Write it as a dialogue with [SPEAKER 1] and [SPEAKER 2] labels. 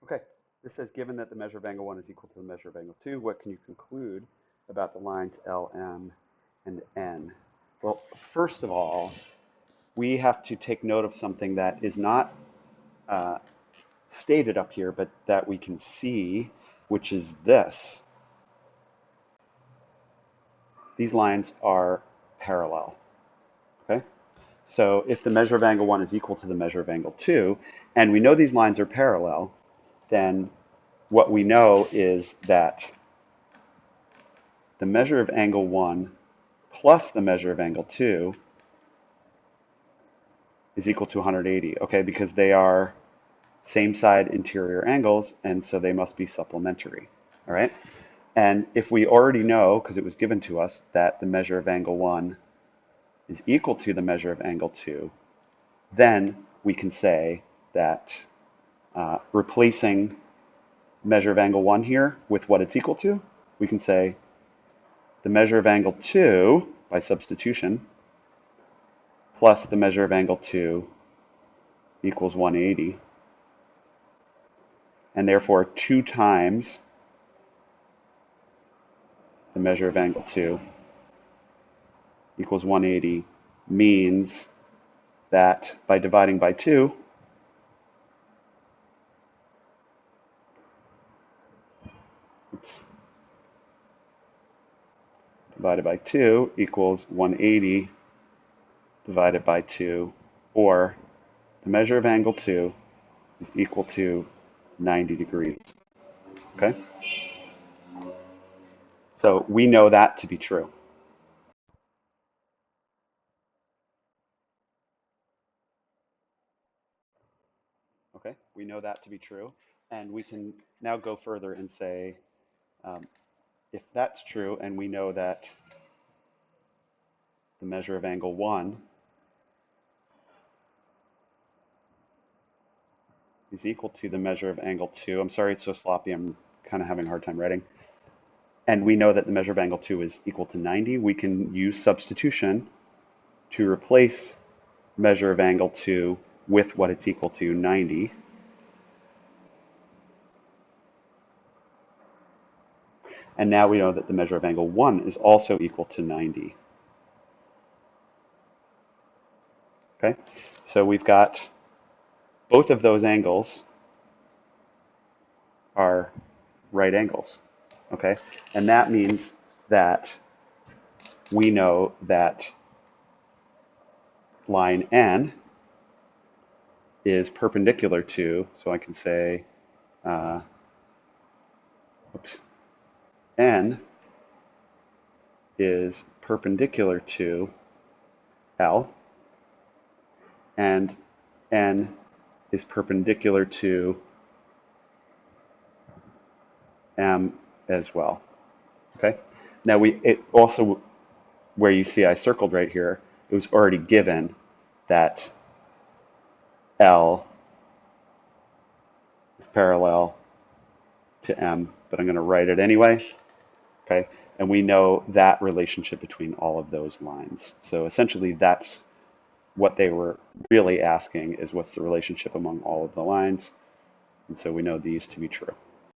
[SPEAKER 1] Okay, this says given that the measure of angle 1 is equal to the measure of angle 2, what can you conclude about the lines LM and N? Well, first of all, we have to take note of something that is not uh, stated up here, but that we can see, which is this. These lines are parallel. Okay? So if the measure of angle 1 is equal to the measure of angle 2, and we know these lines are parallel, then what we know is that the measure of angle 1 plus the measure of angle 2 is equal to 180, okay, because they are same side interior angles, and so they must be supplementary, all right? And if we already know, because it was given to us, that the measure of angle 1 is equal to the measure of angle 2, then we can say that replacing measure of angle 1 here with what it's equal to, we can say the measure of angle 2 by substitution plus the measure of angle 2 equals 180. And therefore 2 times the measure of angle 2 equals 180 means that by dividing by 2, divided by 2 equals 180 divided by 2, or the measure of angle 2 is equal to 90 degrees. Okay? So we know that to be true. Okay? We know that to be true. And we can now go further and say, um, if that's true, and we know that the measure of angle 1 is equal to the measure of angle 2. I'm sorry it's so sloppy. I'm kind of having a hard time writing. And we know that the measure of angle 2 is equal to 90. We can use substitution to replace measure of angle 2 with what it's equal to, 90. And now we know that the measure of angle 1 is also equal to 90. Okay, so we've got both of those angles are right angles. Okay, and that means that we know that line N is perpendicular to, so I can say, N is perpendicular to L, and N is perpendicular to M as well. Okay. Now it also, where you see I circled right here, it was already given that L is parallel to M, but I'm going to write it anyway. Okay. And we know that relationship between all of those lines. So essentially that's what they were really asking, is what's the relationship among all of the lines. And so we know these to be true.